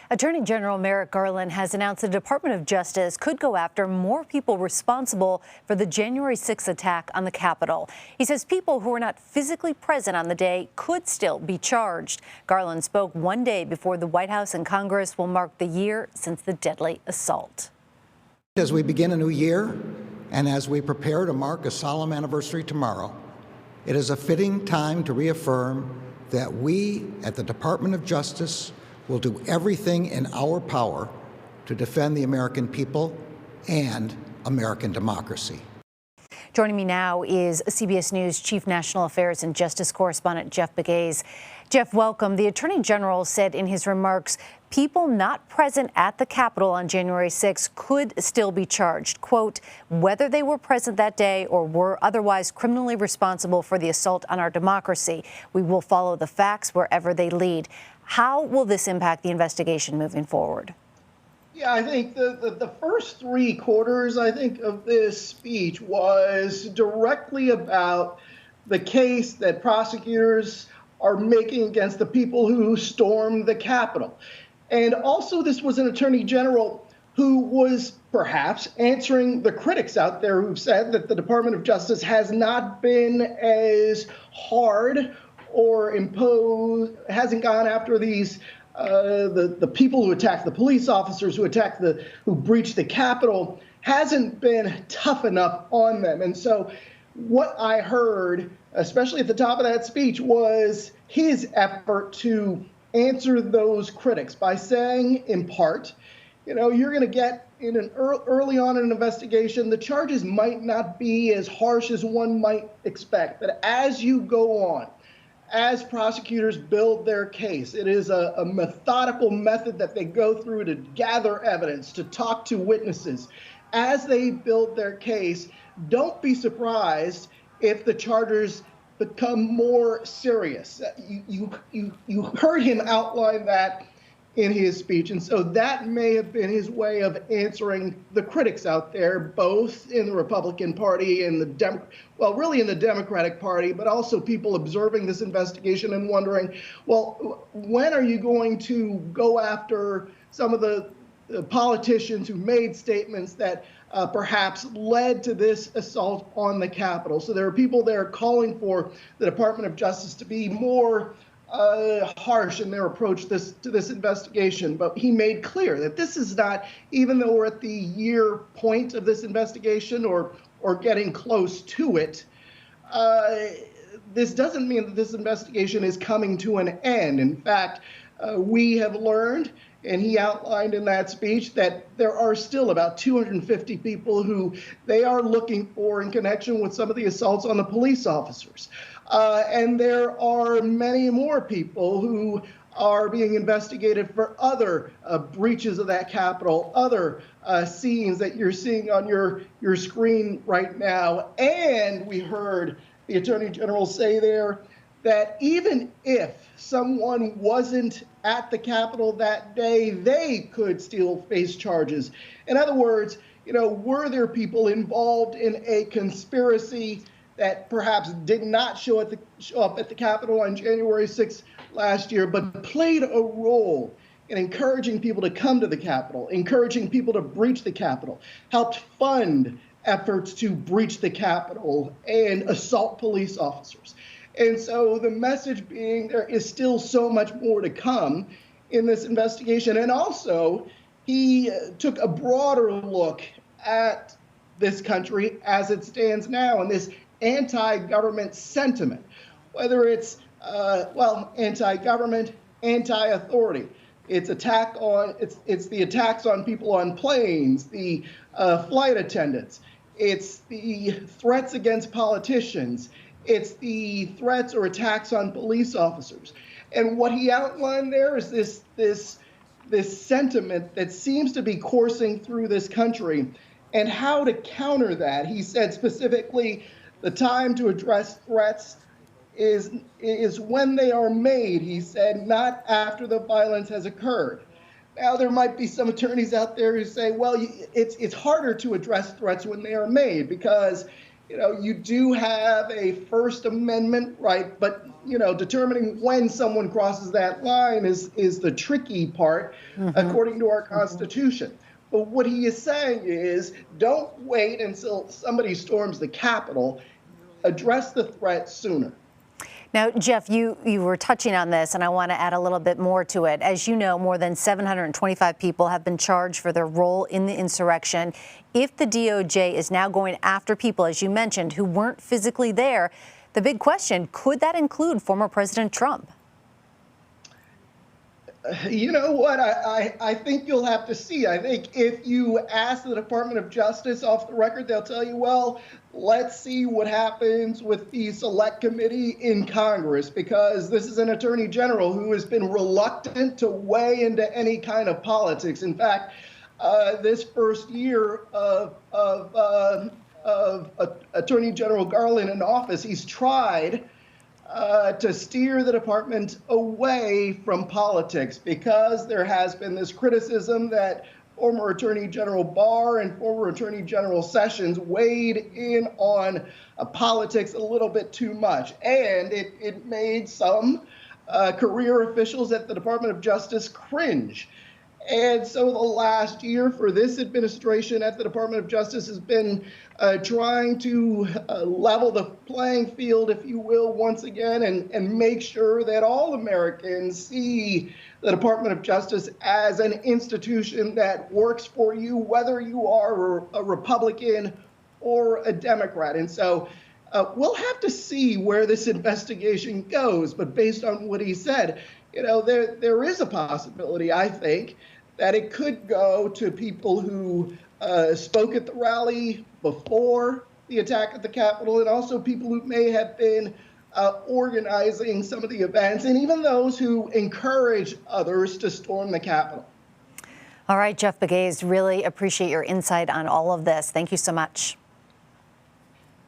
Attorney General Merrick Garland has announced the Department of Justice could go after more people responsible for the January 6th attack on the Capitol. He says people who were not physically present on the day could still be charged. Garland spoke one day before the White House and Congress will mark the year since the deadly assault. As we begin a new year and as we prepare to mark a solemn anniversary tomorrow, it is a fitting time to reaffirm that we at the Department of Justice will do everything in our power to defend the American people and American democracy. Joining me now is CBS News Chief National Affairs and Justice Correspondent Jeff Pegues. Jeff, welcome. The Attorney General said in his remarks, people not present at the Capitol on January 6 could still be charged, quote, whether they were present that day or were otherwise criminally responsible for the assault on our democracy. We will follow the facts wherever they lead. How will this impact the investigation moving forward? Yeah, I think the first three quarters, I think, of this speech was directly about the case that prosecutors are making against the people who stormed the Capitol. And also, this was an attorney general who was perhaps answering the critics out there who've said that the Department of Justice has not been as hard or hasn't gone after these the people who attacked the police officers, who breached the Capitol, hasn't been tough enough on them. And so what I heard, especially at the top of that speech, was his effort to answer those critics by saying, in part, you're going to get in an early on in an investigation, the charges might not be as harsh as one might expect. But as you go on, as prosecutors build their case, it is a methodical method that they go through to gather evidence, to talk to witnesses. As they build their case, don't be surprised if the charges become more serious. You heard him outline that in his speech, and so that may have been his way of answering the critics out there, both in the Republican Party and really in the Democratic Party, but also people observing this investigation and wondering, well, when are you going to go after some of the politicians who made statements that perhaps led to this assault on the Capitol? So there are people there calling for the Department of Justice to be more harsh in their approach to this investigation. But he made clear that this is not, even though we're at the year point of this investigation or getting close to it, this doesn't mean that this investigation is coming to an end. In fact, we have learned, and he outlined in that speech, that there are still about 250 people who they are looking for in connection with some of the assaults on the police officers. And there are many more people who are being investigated for other breaches of that Capitol, other scenes that you're seeing on your screen right now. And we heard the Attorney General say there that even if someone wasn't at the Capitol that day, they could still face charges. In other words, were there people involved in a conspiracy that perhaps did not show up at the Capitol on January 6th last year, but played a role in encouraging people to come to the Capitol, encouraging people to breach the Capitol, helped fund efforts to breach the Capitol and assault police officers. And so the message being there is still so much more to come in this investigation. And also, he took a broader look at this country as it stands now and this anti-government sentiment, whether it's, anti-government, anti-authority. It's the attacks on people on planes, the flight attendants. It's the threats against politicians. It's the threats or attacks on police officers. And what he outlined there is this sentiment that seems to be coursing through this country, and how to counter that. He said specifically, the time to address threats is when they are made, he said, not after the violence has occurred. Now, there might be some attorneys out there who say, well, it's harder to address threats when they are made, because You do have a First Amendment right, but determining when someone crosses that line is the tricky part, according to our Constitution. But what he is saying is, don't wait until somebody storms the Capitol. Address the threat sooner. Now, Jeff, you were touching on this, and I want to add a little bit more to it. As you know, more than 725 people have been charged for their role in the insurrection. If the DOJ is now going after people, as you mentioned, who weren't physically there, the big question, could that include former President Trump? You know what? I think you'll have to see. I think if you ask the Department of Justice off the record, they'll tell you, well, let's see what happens with the select committee in Congress, because this is an attorney general who has been reluctant to weigh into any kind of politics. In fact, this first year of Attorney General Garland in office, he's tried to steer the department away from politics, because there has been this criticism that former Attorney General Barr and former Attorney General Sessions weighed in on politics a little bit too much. And it made some career officials at the Department of Justice cringe. And so the last year for this administration at the Department of Justice has been trying to level the playing field, if you will, once again, and make sure that all Americans see the Department of Justice as an institution that works for you, whether you are a Republican or a Democrat. And so we'll have to see where this investigation goes. But based on what he said, there is a possibility, I think, that it could go to people who spoke at the rally before the attack at the Capitol, and also people who may have been organizing some of the events, and even those who encourage others to storm the Capitol. All right, Jeff Pegues, really appreciate your insight on all of this. Thank you so much.